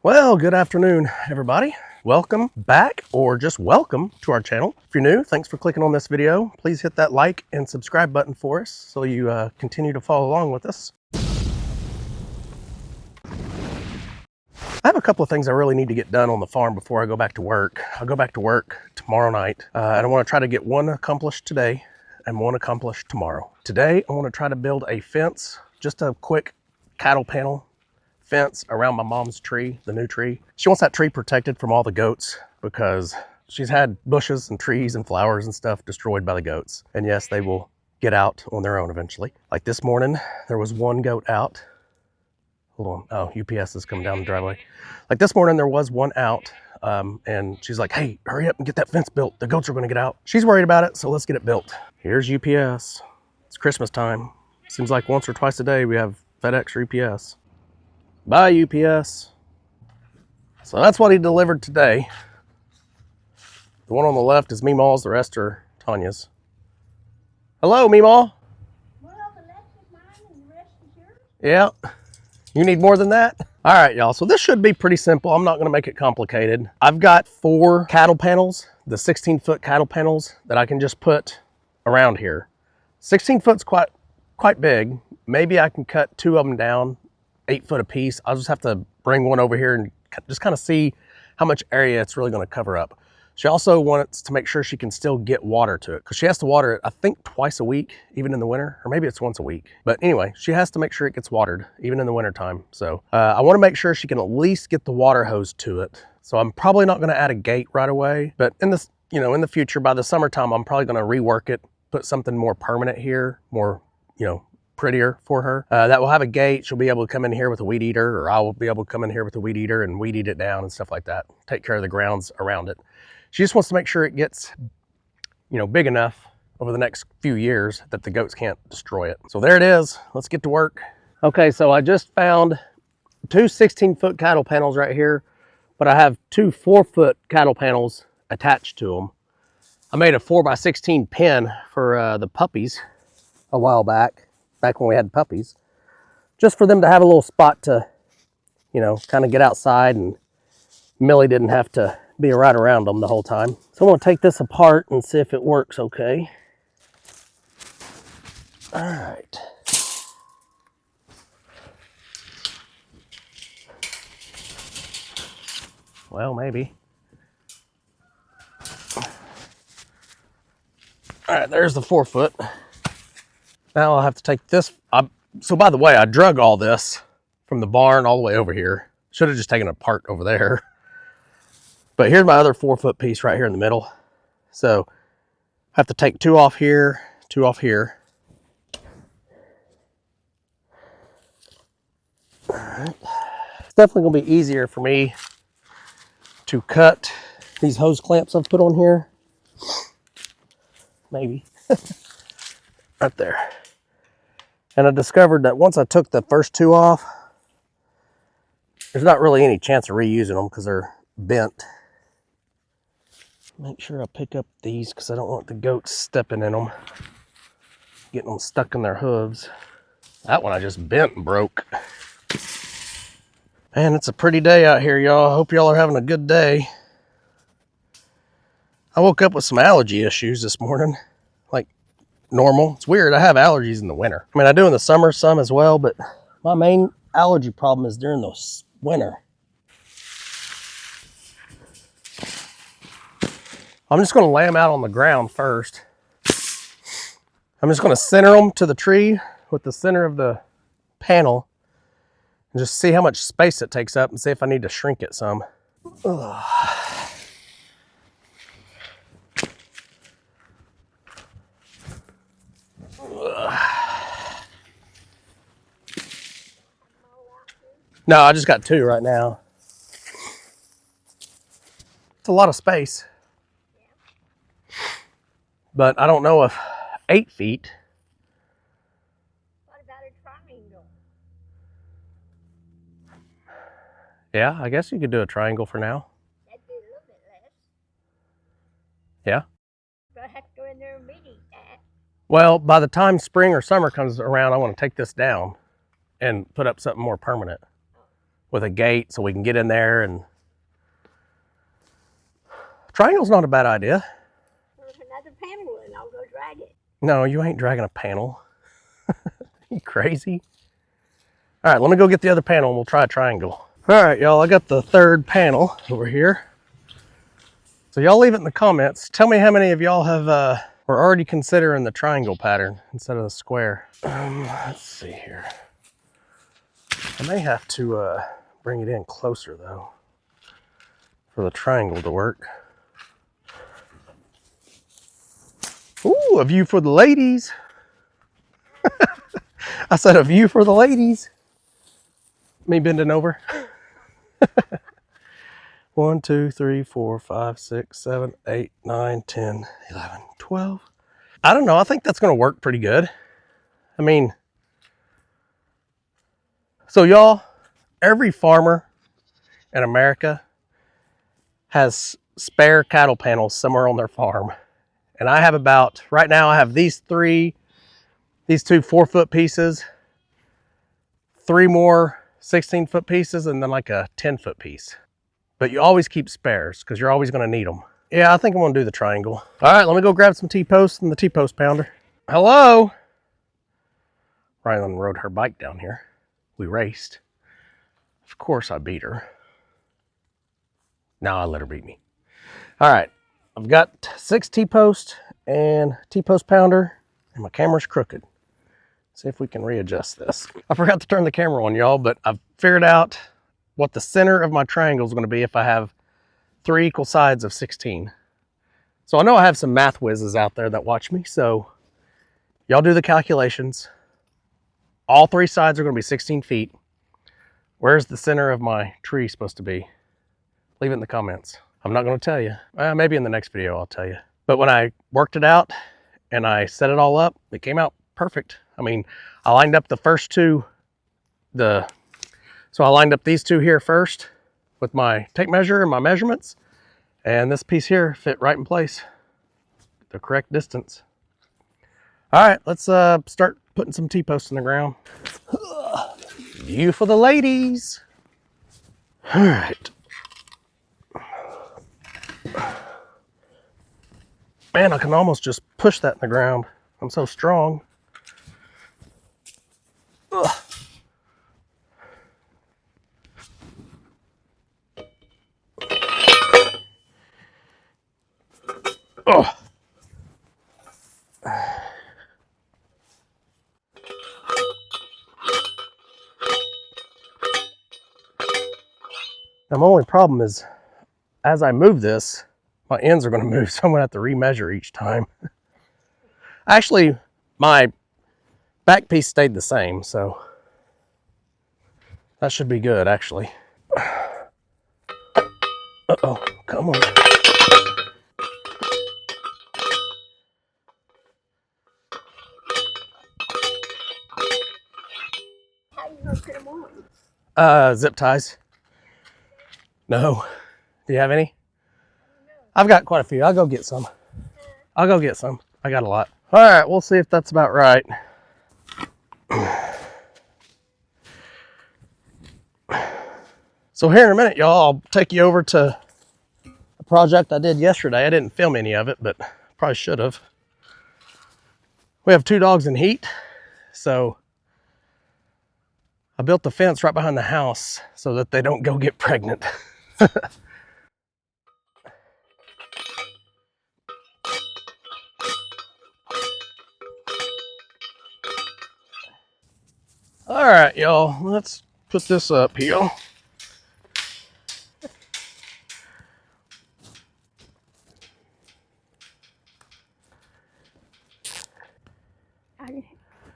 Well, good afternoon, everybody. Welcome back, or just welcome to our channel. If you're new, thanks for clicking on this video. Please hit that like and subscribe button for us so you continue to follow along with us. I have a couple of things I really need to get done on the farm before I go back to work. I'll go back to work tomorrow night, and I want to try to get one accomplished today and one accomplished tomorrow. Today, I want to try to build a fence, just a quick cattle panel fence around my mom's tree, the new tree. She wants that tree protected from all the goats because she's had bushes and trees and flowers and stuff destroyed by the goats. And yes, they will get out on their own eventually. Like this morning, there was one goat out. Hold on, oh, UPS is coming down the driveway. Like this morning, there was one out, and she's like, hey, hurry up and get that fence built. The goats are gonna get out. She's worried about it, so let's get it built. Here's UPS. It's Christmas time. Seems like once or twice a day we have FedEx or UPS. Bye, UPS. So that's what he delivered today. The one on the left is Meemaw's, the rest are Tanya's. Hello, Meemaw. Well, the left is mine and the rest is yours. Yeah. You need more than that? All right, y'all. So this should be pretty simple. I'm not going to make it complicated. I've got 4 cattle panels, the 16-foot cattle panels that I can just put around here. 16 foot's quite big. Maybe I can cut 2 of them down, 8 foot a piece. I'll just have to bring one over here and just kind of see how much area it's really going to cover up. She also wants to make sure she can still get water to it because she has to water it, I think, twice a week, even in the winter, or maybe it's once a week. But anyway, she has to make sure it gets watered, even in the winter time. So I want to make sure she can at least get the water hose to it. So I'm probably not going to add a gate right away, but in this, in the future, by the summertime, I'm probably going to rework it, put something more permanent here, more, prettier for her. That will have a gate. She'll be able to come in here with a weed eater, or I will be able to come in here with a weed eater and weed eat it down and stuff like that. Take care of the grounds around it. She just wants to make sure it gets, big enough over the next few years that the goats can't destroy it. So there it is. Let's get to work. Okay, so I just found 2 16-foot cattle panels right here, but I have 2 4-foot cattle panels attached to them. I made a 4x16 pen for the puppies a while back when we had puppies, just for them to have a little spot to, kind of get outside, and Millie didn't have to be right around them the whole time. So I'm going to take this apart and see if it works okay. All right. Well, maybe. All right, there's the 4-foot. Now I'll have to take this. So by the way, I drug all this from the barn all the way over here. Should have just taken it apart over there. But here's my other 4-foot piece right here in the middle. So I have to take 2 off here, 2 off here. All right. It's definitely gonna be easier for me to cut these hose clamps I've put on here. Maybe. Right there. And I discovered that once I took the first 2 off, there's not really any chance of reusing them because they're bent. Make sure I pick up these because I don't want the goats stepping in them, getting them stuck in their hooves. That one I just bent and broke. Man, it's a pretty day out here, y'all. I hope y'all are having a good day. I woke up with some allergy issues this morning, like normal. It's weird, I have allergies in the winter. I mean, I do in the summer some as well, but my main allergy problem is during the winter. I'm just going to lay them out on the ground first. I'm just going to center them to the tree with the center of the panel and just see how much space it takes up and see if I need to shrink it some. Ugh. No, I just got 2 right now. It's a lot of space. But I don't know if 8 feet. What about a triangle? Yeah, I guess you could do a triangle for now. That'd be a little bit less. Yeah. But I have to go in there and eat that. Well, by the time spring or summer comes around, I want to take this down and put up something more permanent. with a gate so we can get in there. And triangle's not a bad idea. There's another panel and I'll go drag it. No, you ain't dragging a panel. You crazy? All right, let me go get the other panel and we'll try a triangle. All right, y'all, I got the third panel over here. So y'all leave it in the comments. Tell me how many of y'all have were already considering the triangle pattern instead of the square. Let's see here. I may have to bring it in closer though for the triangle to work. Ooh, a view for the ladies. I said a view for the ladies. Me bending over. 1, 2, 3, 4, 5, 6, 7, 8, 9, 10, 11, 12. I don't know. I think that's going to work pretty good. I mean, so y'all, every farmer in America has spare cattle panels somewhere on their farm. And I have about, right now I have these two 4-foot pieces, 3 more 16-foot pieces, and then like a 10-foot piece. But you always keep spares because you're always going to need them. Yeah, I think I'm going to do the triangle. All right, let me go grab some T-posts and the T-post pounder. Hello? Rylan rode her bike down here. We raced. Of course I beat her. Now I let her beat me. All right, I've got 6 T-post and T-post pounder, and my camera's crooked. See if we can readjust this. I forgot to turn the camera on, y'all, but I've figured out what the center of my triangle is going to be if I have 3 equal sides of 16. So I know I have some math whizzes out there that watch me, so y'all do the calculations. All 3 sides are going to be 16 feet. Where's the center of my tree supposed to be? Leave it in the comments. I'm not going to tell you. Maybe in the next video I'll tell you. But when I worked it out and I set it all up, it came out perfect. I mean, I lined up the first 2, so I lined up these 2 here first with my tape measure and my measurements, and this piece here fit right in place, the correct distance. All right, let's start putting some T-posts in the ground. View for the ladies. All right. Man, I can almost just push that in the ground. I'm so strong. Ugh. Oh. Now, my only problem is, as I move this, my ends are going to move, so I'm going to have to remeasure each time. Actually, my back piece stayed the same, so that should be good, actually. Uh-oh, come on. How you gonna put them on? Zip ties. No. Do you have any? I've got quite a few. I'll go get some. I got a lot. All right, we'll see if that's about right. So here in a minute, y'all, I'll take you over to a project I did yesterday. I didn't film any of it, but probably should have. We have 2 dogs in heat, so I built the fence right behind the house so that they don't go get pregnant. All right, y'all, let's put this up here.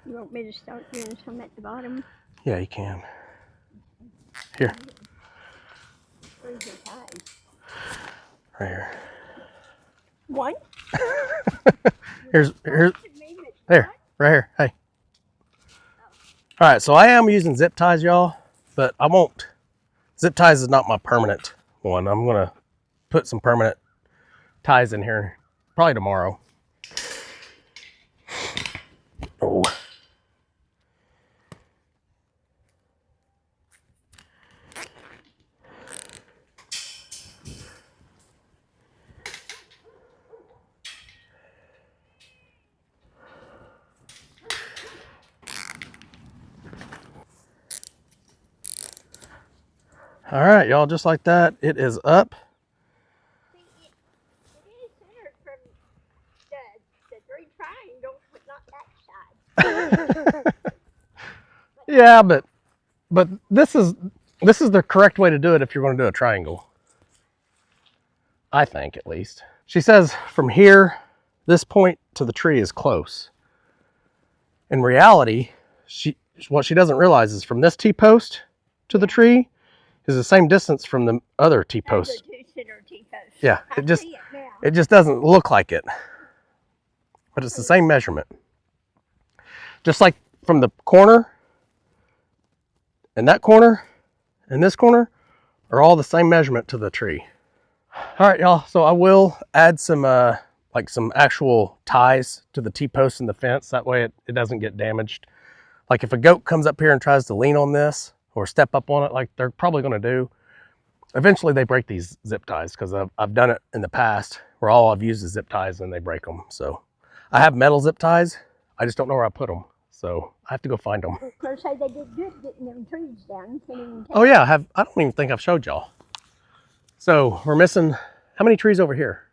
You want me to start doing some at the bottom? Yeah, you can. Here. Where's your ties? Right here. One? There, right here. Hey. All right, so I am using zip ties, y'all, but I won't. Zip ties is not my permanent one. I'm gonna put some permanent ties in here probably tomorrow. Oh. All right, y'all, just like that, it is up. See, it is centered from the three triangles, but not that side. Yeah, but this is the correct way to do it if you're going to do a triangle. I think, at least. She says from here, this point to the tree is close. In reality, what she doesn't realize is from this T-post to the tree is the same distance from the other T-post. Yeah, it just doesn't look like it. But it's the same measurement. Just like from the corner and that corner and this corner are all the same measurement to the tree. All right, y'all, so I will add some like some actual ties to the T-post and the fence. That way it doesn't get damaged. Like if a goat comes up here and tries to lean on this or step up on it like they're probably going to do, eventually they break these zip ties, because I've done it in the past where all I've used is zip ties and they break them. So I have metal zip ties. I just don't know where I put them. So I have to go find them. They say they did good getting them trees down. Oh yeah, I don't even think I've showed y'all. So we're missing, how many trees over here?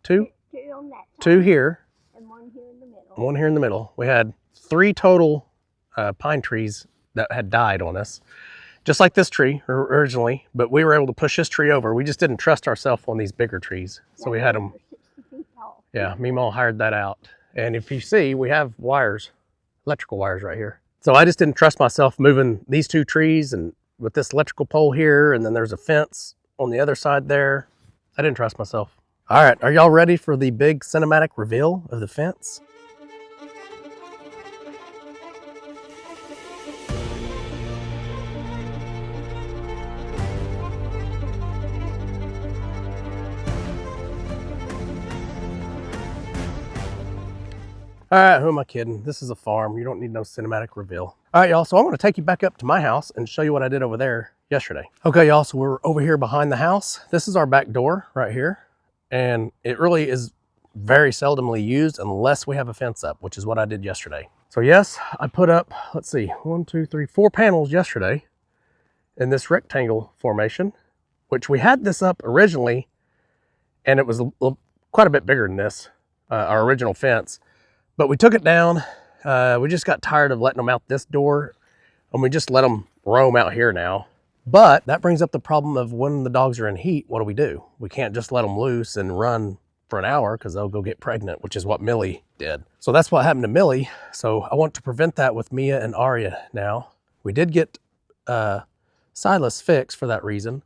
Two? Two on that side. Two here. And one here in the middle. One here in the middle. We had 3 total pine trees that had died on us. Just like this tree originally, but we were able to push this tree over. We just didn't trust ourselves on these bigger trees. So we had them. 60 feet tall. Yeah, Meemaw hired that out. And if you see, we have wires, electrical wires right here. So I just didn't trust myself moving these 2 trees and with this electrical pole here, and then there's a fence on the other side there. I didn't trust myself. All right, are y'all ready for the big cinematic reveal of the fence? All right, who am I kidding? This is a farm. You don't need no cinematic reveal. All right, y'all, so I'm gonna take you back up to my house and show you what I did over there yesterday. Okay, y'all, so we're over here behind the house. This is our back door right here. And it really is very seldomly used unless we have a fence up, which is what I did yesterday. So yes, I put up, let's see, 1, 2, 3, 4 panels yesterday in this rectangle formation, which we had this up originally, and it was quite a bit bigger than this, our original fence. But we took it down. We just got tired of letting them out this door, and we just let them roam out here now. But that brings up the problem of when the dogs are in heat, what do? We can't just let them loose and run for an hour because they'll go get pregnant, which is what Millie did. So that's what happened to Millie. So I want to prevent that with Mia and Aria now. We did get Silas fixed for that reason.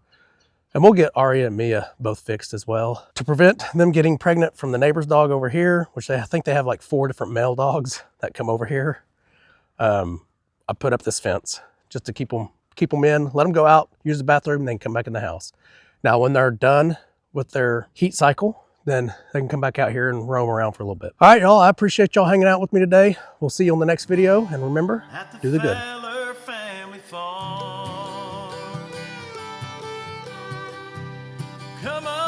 And we'll get Aria and Mia both fixed as well to prevent them getting pregnant from the neighbor's dog over here, which I think they have like 4 different male dogs that come over here. I put up this fence just to keep them in, let them go out, use the bathroom, and then come back in the house. Now, when they're done with their heat cycle, then they can come back out here and roam around for a little bit. All right, y'all, I appreciate y'all hanging out with me today. We'll see you on the next video. And remember, do the good. Fowler family farm. Come on.